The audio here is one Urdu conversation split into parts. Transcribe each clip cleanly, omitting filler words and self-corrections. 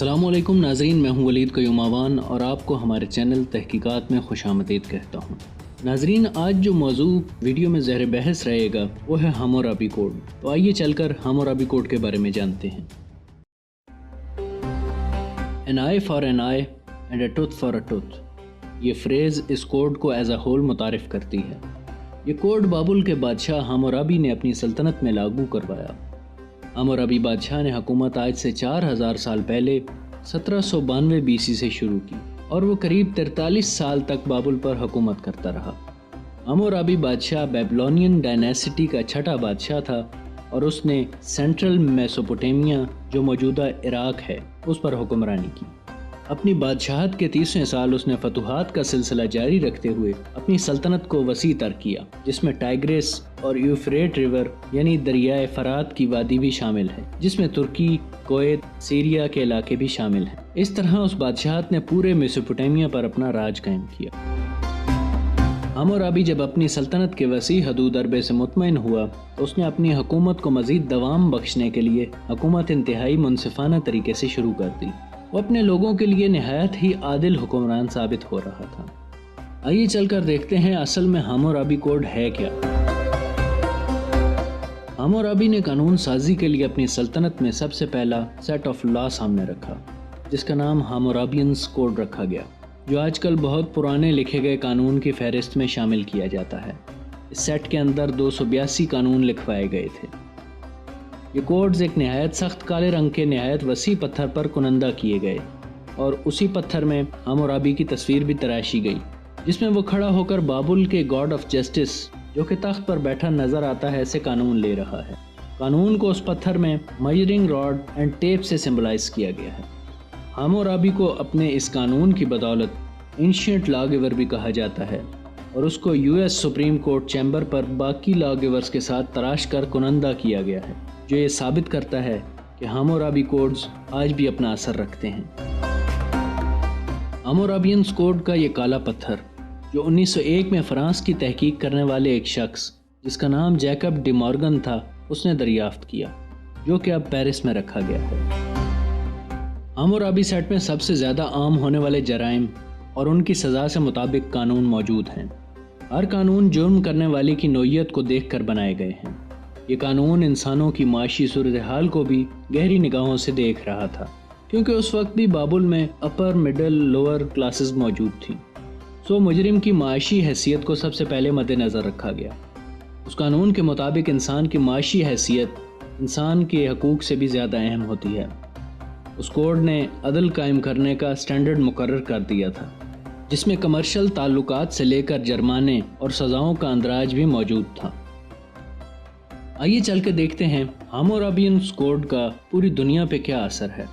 السلام علیکم ناظرین، میں ہوں ولید قیوم آوان اور آپ کو ہمارے چینل تحقیقات میں خوش آمدید کہتا ہوں۔ ناظرین، آج جو موضوع ویڈیو میں زیر بحث رہے گا وہ ہے ہمورابی کوڈ۔ تو آئیے چل کر ہمورابی کوڈ کے بارے میں جانتے ہیں۔ An eye for an eye and a tooth for a tooth، یہ فریز اس کوڈ کو ایز اے ہول متعارف کرتی ہے۔ یہ کوڈ بابل کے بادشاہ ہمورابی نے اپنی سلطنت میں لاگو کروایا۔ ہمورابی بادشاہ نے حکومت آج سے 4000 سال پہلے 1792 BC سے شروع کی اور وہ قریب 43 سال تک بابل پر حکومت کرتا رہا۔ ہمورابی بادشاہ بیبلونین ڈائنیسٹی کا چھٹا بادشاہ تھا اور اس نے سینٹرل میسوپوٹیمیا جو موجودہ عراق ہے اس پر حکمرانی کی۔ اپنی بادشاہت کے 30ویں سال اس نے فتوحات کا سلسلہ جاری رکھتے ہوئے اپنی سلطنت کو وسیع تر کیا، جس میں ٹائگریس اور یوفریٹ ریور یعنی دریائے فرات کی وادی بھی شامل ہے، جس میں ترکی، کویت، سیریا کے علاقے بھی شامل ہیں۔ اس طرح اس بادشاہت نے پورے میسوپوٹیمیا پر اپنا راج قائم کیا۔ ہمورابی جب اپنی سلطنت کے وسیع حدود عربے سے مطمئن ہوا تو اس نے اپنی حکومت کو مزید دوام بخشنے کے لیے حکومت انتہائی منصفانہ طریقے سے شروع کر دی۔ وہ اپنے لوگوں کے لیے نہایت ہی عادل حکمران ثابت ہو رہا تھا۔ آئیے چل کر دیکھتے ہیں اصل میں ہمورابی کوڈ ہے کیا۔ ہمورابی نے قانون سازی کے لیے اپنی سلطنت میں سب سے پہلا سیٹ آف لا سامنے رکھا، جس کا نام ہمورابینس کوڈ رکھا گیا، جو آج کل بہت پرانے لکھے گئے قانون کی فہرست میں شامل کیا جاتا ہے۔ اس سیٹ کے اندر 282 قانون لکھوائے گئے تھے۔ یہ کوڈز ایک نہایت سخت کالے رنگ کے نہایت وسیع پتھر پر کنندہ کیے گئے اور اسی پتھر میں ہمورابی کی تصویر بھی تراشی گئی، جس میں وہ کھڑا ہو کر بابل کے گاڈ آف جسٹس جو کہ تخت پر بیٹھا نظر آتا ہے سے قانون لے رہا ہے۔ قانون کو اس پتھر میں میجرنگ راڈ اینڈ ٹیپ سے سمبلائز کیا گیا ہے۔ ہمورابی کو اپنے اس قانون کی بدولت اینشینٹ لا گیور بھی کہا جاتا ہے اور اس کو US سپریم کورٹ چیمبر پر باقی لا گیورز کے ساتھ تراش کر کنندہ کیا گیا ہے، جو یہ ثابت کرتا ہے کہ ہمورابی کوڈز آج بھی اپنا اثر رکھتے ہیں۔ ہمورابینس کوڈ کا یہ کالا پتھر جو 1901 میں فرانس کی تحقیق کرنے والے ایک شخص جس کا نام جیکب ڈی مورگن تھا اس نے دریافت کیا، جو کہ اب پیرس میں رکھا گیا ہے۔ ہمورابی سیٹ میں سب سے زیادہ عام ہونے والے جرائم اور ان کی سزا سے مطابق قانون موجود ہیں۔ ہر قانون جرم کرنے والے کی نوعیت کو دیکھ کر بنائے گئے ہیں۔ یہ قانون انسانوں کی معاشی صورتحال کو بھی گہری نگاہوں سے دیکھ رہا تھا، کیونکہ اس وقت بھی بابل میں اپر مڈل لوور کلاسز موجود تھیں، سو مجرم کی معاشی حیثیت کو سب سے پہلے مد نظر رکھا گیا۔ اس قانون کے مطابق انسان کی معاشی حیثیت انسان کے حقوق سے بھی زیادہ اہم ہوتی ہے۔ اس کوڈ نے عدل قائم کرنے کا سٹینڈرڈ مقرر کر دیا تھا، جس میں کمرشل تعلقات سے لے کر جرمانے اور سزاؤں کا اندراج بھی موجود تھا۔ آئیے چل کے دیکھتے ہیں ہمورابینس کوڈ کا پوری دنیا پہ کیا اثر ہے۔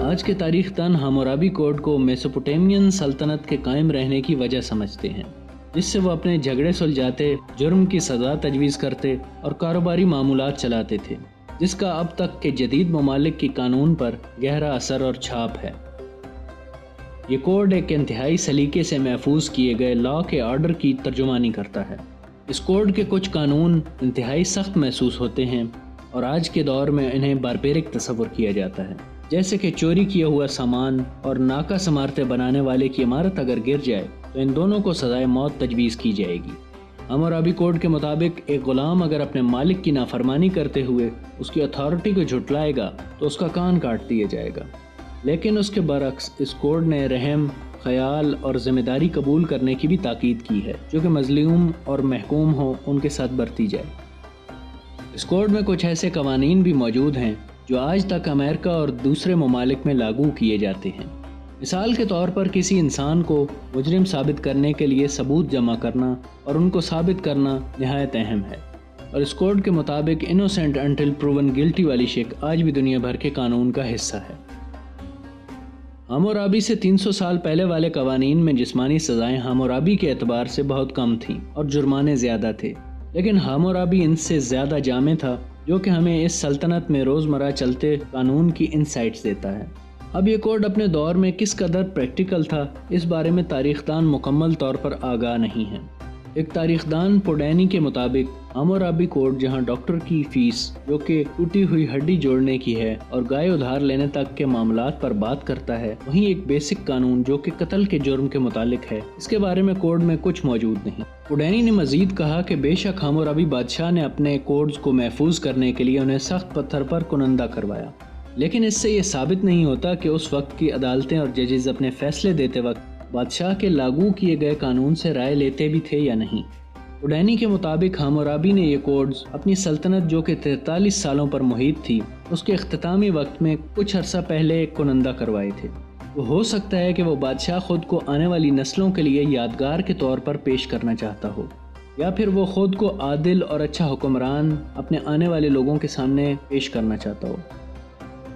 آج کے تاریخ دان ہمورابی کوڈ کو میسوپوٹیمین سلطنت کے قائم رہنے کی وجہ سمجھتے ہیں، جس سے وہ اپنے جھگڑے سلجھاتے، جرم کی سزا تجویز کرتے اور کاروباری معاملات چلاتے تھے، جس کا اب تک کے جدید ممالک کی قانون پر گہرا اثر اور چھاپ ہے۔ یہ کوڈ ایک انتہائی سلیقے سے محفوظ کیے گئے لا کے آرڈر کی ترجمانی کرتا ہے۔ اس کوڈ کے کچھ قانون انتہائی سخت محسوس ہوتے ہیں اور آج کے دور میں انہیں باربیرک تصور کیا جاتا ہے، جیسے کہ چوری کیا ہوا سامان اور ناقص عمارتیں بنانے والے کی عمارت اگر گر جائے تو ان دونوں کو سزائے موت تجویز کی جائے گی۔ ہمورابی کوڈ کے مطابق ایک غلام اگر اپنے مالک کی نافرمانی کرتے ہوئے اس کی اتھارٹی کو جھٹلائے گا تو اس کا کان کاٹ دیا جائے گا، لیکن اس کے برعکس اس کوڈ نے رحم، خیال اور ذمہ داری قبول کرنے کی بھی تاکید کی ہے، جو کہ مظلوم اور محکوم ہو ان کے ساتھ برتی جائے۔ اس کوڈ میں کچھ ایسے قوانین بھی موجود ہیں جو آج تک امریکہ اور دوسرے ممالک میں لاگو کیے جاتے ہیں۔ مثال کے طور پر کسی انسان کو مجرم ثابت کرنے کے لیے ثبوت جمع کرنا اور ان کو ثابت کرنا نہایت اہم ہے، اور اس کوڈ کے مطابق انوسینٹ انٹل پروون گلٹی والی شک آج بھی دنیا بھر کے قانون کا حصہ ہے۔ ہمورابی سے 300 سال پہلے والے قوانین میں جسمانی سزائیں ہمورابی کے اعتبار سے بہت کم تھیں اور جرمانے زیادہ تھے، لیکن ہمورابی ان سے زیادہ جامع تھا، جو کہ ہمیں اس سلطنت میں روزمرہ چلتے قانون کی انسائٹس دیتا ہے۔ اب یہ کوڈ اپنے دور میں کس قدر پریکٹیکل تھا اس بارے میں تاریخ دان مکمل طور پر آگاہ نہیں ہے۔ ایک تاریخ دان پوڈینی کے مطابق ہامورابی کوڈ جہاں ڈاکٹر کی فیس جو کہ ٹوٹی ہوئی ہڈی جوڑنے کی ہے اور گائے ادھار لینے تک کے معاملات پر بات کرتا ہے، وہیں ایک بیسک قانون جو کہ قتل کے جرم کے متعلق ہے، اس کے بارے میں کوڈ میں کچھ موجود نہیں۔ پوڈینی نے مزید کہا کہ بے شک ہامورابی بادشاہ نے اپنے کوڈز کو محفوظ کرنے کے لیے انہیں سخت پتھر پر کنندہ کروایا، لیکن اس سے یہ ثابت نہیں ہوتا کہ اس وقت کی عدالتیں اور ججز اپنے فیصلے دیتے وقت بادشاہ کے لاگو کیے گئے قانون سے رائے لیتے بھی تھے یا نہیں۔ پوڈینی کے مطابق ہامورابی نے یہ کوڈز اپنی سلطنت جو کہ 43 سالوں پر محیط تھی، اس کے اختتامی وقت میں کچھ عرصہ پہلے کنندہ کروائے تھے۔ وہ ہو سکتا ہے کہ وہ بادشاہ خود کو آنے والی نسلوں کے لیے یادگار کے طور پر پیش کرنا چاہتا ہو، یا پھر وہ خود کو عادل اور اچھا حکمران اپنے آنے والے لوگوں کے سامنے پیش کرنا چاہتا ہو۔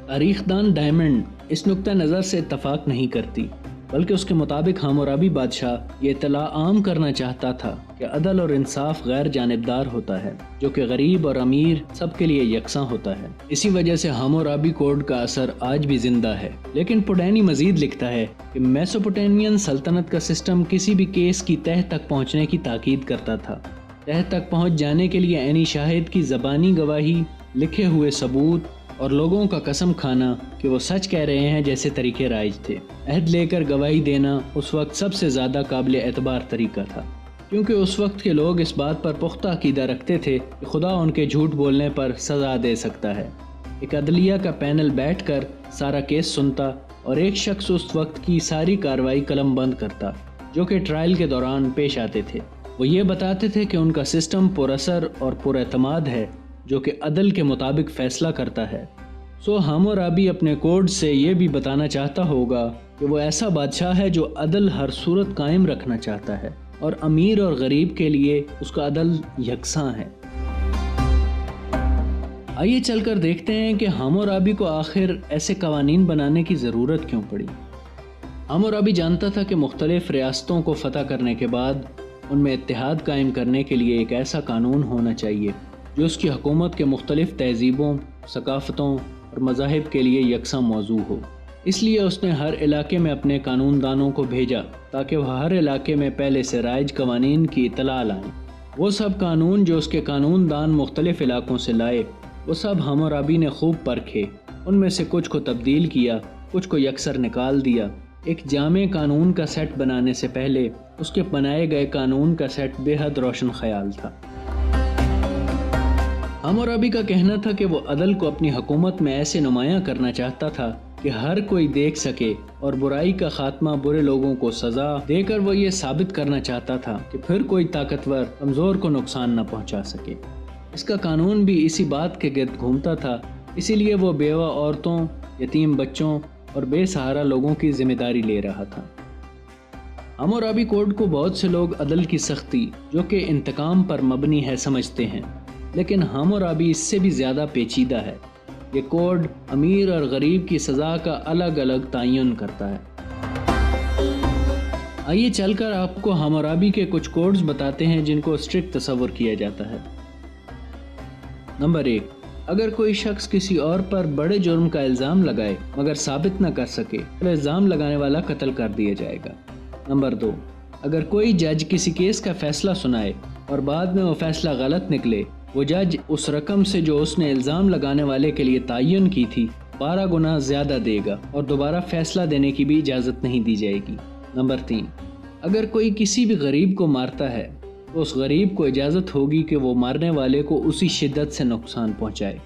تاریخ دان ڈائمنڈ اس نقطہ نظر سے اتفاق نہیں کرتی، بلکہ اس کے مطابق ہامورابی بادشاہ یہ اطلاع عام کرنا چاہتا تھا کہ عدل اور انصاف غیر جانبدار ہوتا ہے، جو کہ غریب اور امیر سب کے لیے یکساں ہوتا ہے۔ اسی وجہ سے ہامورابی کوڈ کا اثر آج بھی زندہ ہے۔ لیکن پوڈینی مزید لکھتا ہے کہ میسوپوٹیمین سلطنت کا سسٹم کسی بھی کیس کی تہہ تک پہنچنے کی تاکید کرتا تھا۔ تہہ تک پہنچ جانے کے لیے عینی شاہد کی زبانی گواہی، لکھے ہوئے ثبوت اور لوگوں کا قسم کھانا کہ وہ سچ کہہ رہے ہیں جیسے طریقے رائج تھے۔ عہد لے کر گواہی دینا اس وقت سب سے زیادہ قابل اعتبار طریقہ تھا، کیونکہ اس وقت کے لوگ اس بات پر پختہ عقیدہ رکھتے تھے کہ خدا ان کے جھوٹ بولنے پر سزا دے سکتا ہے۔ ایک عدلیہ کا پینل بیٹھ کر سارا کیس سنتا اور ایک شخص اس وقت کی ساری کارروائی قلم بند کرتا جو کہ ٹرائل کے دوران پیش آتے تھے۔ وہ یہ بتاتے تھے کہ ان کا سسٹم پر اثر اور پر اعتماد ہے، جو کہ عدل کے مطابق فیصلہ کرتا ہے۔ ہامورابی اپنے کوڈ سے یہ بھی بتانا چاہتا ہوگا کہ وہ ایسا بادشاہ ہے جو عدل ہر صورت قائم رکھنا چاہتا ہے، اور امیر اور غریب کے لیے اس کا عدل یکساں ہے۔ آئیے چل کر دیکھتے ہیں کہ ہامورابی کو آخر ایسے قوانین بنانے کی ضرورت کیوں پڑی۔ ہامورابی جانتا تھا کہ مختلف ریاستوں کو فتح کرنے کے بعد ان میں اتحاد قائم کرنے کے لیے ایک ایسا قانون ہونا چاہیے جو اس کی حکومت کے مختلف تہذیبوں، ثقافتوں اور مذاہب کے لیے یکساں موضوع ہو۔ اس لیے اس نے ہر علاقے میں اپنے قانون دانوں کو بھیجا تاکہ وہ ہر علاقے میں پہلے سے رائج قوانین کی اطلاع لائیں۔ وہ سب قانون جو اس کے قانون دان مختلف علاقوں سے لائے، وہ سب ہامورابی نے خوب پرکھے، ان میں سے کچھ کو تبدیل کیا، کچھ کو یکسر نکال دیا۔ ایک جامع قانون کا سیٹ بنانے سے پہلے اس کے بنائے گئے قانون کا سیٹ بے حد روشن خیال تھا۔ ہامورابی کا کہنا تھا کہ وہ عدل کو اپنی حکومت میں ایسے نمایاں کرنا چاہتا تھا کہ ہر کوئی دیکھ سکے، اور برائی کا خاتمہ، برے لوگوں کو سزا دے کر وہ یہ ثابت کرنا چاہتا تھا کہ پھر کوئی طاقتور کمزور کو نقصان نہ پہنچا سکے۔ اس کا قانون بھی اسی بات کے گرد گھومتا تھا، اسی لیے وہ بیوہ عورتوں، یتیم بچوں اور بے سہارا لوگوں کی ذمہ داری لے رہا تھا۔ ہامورابی کوڈ کو بہت سے لوگ عدل کی سختی جو کہ انتقام پر مبنی ہے سمجھتے ہیں، لیکن ہامورابی اس سے بھی زیادہ پیچیدہ ہے۔ یہ کوڈ امیر اور غریب کی سزا کا الگ الگ تعین کرتا ہے۔ آئیے چل کر آپ کو ہامورابی کے کچھ کوڈز بتاتے ہیں جن کو اسٹرکٹ تصور کیا جاتا ہے۔ نمبر 1، اگر کوئی شخص کسی اور پر بڑے جرم کا الزام لگائے مگر ثابت نہ کر سکے تو الزام لگانے والا قتل کر دیا جائے گا۔ نمبر 2، اگر کوئی جج کسی کیس کا فیصلہ سنائے اور بعد میں وہ فیصلہ غلط نکلے، وہ جج اس رقم سے جو اس نے الزام لگانے والے کے لیے تعین کی تھی 12 گنا زیادہ دے گا اور دوبارہ فیصلہ دینے کی بھی اجازت نہیں دی جائے گی۔ نمبر 3، اگر کوئی کسی بھی غریب کو مارتا ہے تو اس غریب کو اجازت ہوگی کہ وہ مارنے والے کو اسی شدت سے نقصان پہنچائے۔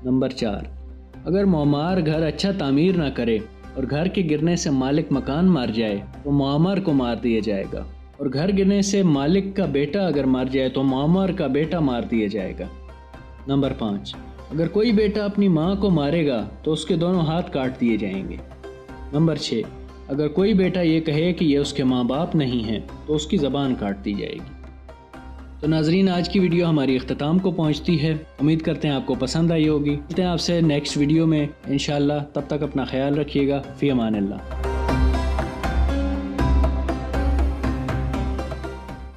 نمبر 4، اگر معمار گھر اچھا تعمیر نہ کرے اور گھر کے گرنے سے مالک مکان مار جائے تو معمار کو مار دیا جائے گا، اور گھر گرنے سے مالک کا بیٹا اگر مار جائے تو معمار کا بیٹا مار دیا جائے گا۔ نمبر 5، اگر کوئی بیٹا اپنی ماں کو مارے گا تو اس کے دونوں ہاتھ کاٹ دیے جائیں گے۔ نمبر 6، اگر کوئی بیٹا یہ کہے کہ یہ اس کے ماں باپ نہیں ہیں تو اس کی زبان کاٹ دی جائے گی۔ تو ناظرین، آج کی ویڈیو ہماری اختتام کو پہنچتی ہے، امید کرتے ہیں آپ کو پسند آئی ہوگی۔ ملتے ہیں آپ سے نیکسٹ ویڈیو میں انشاءاللہ، تب تک اپنا خیال رکھیے گا۔ فی امان اللہ۔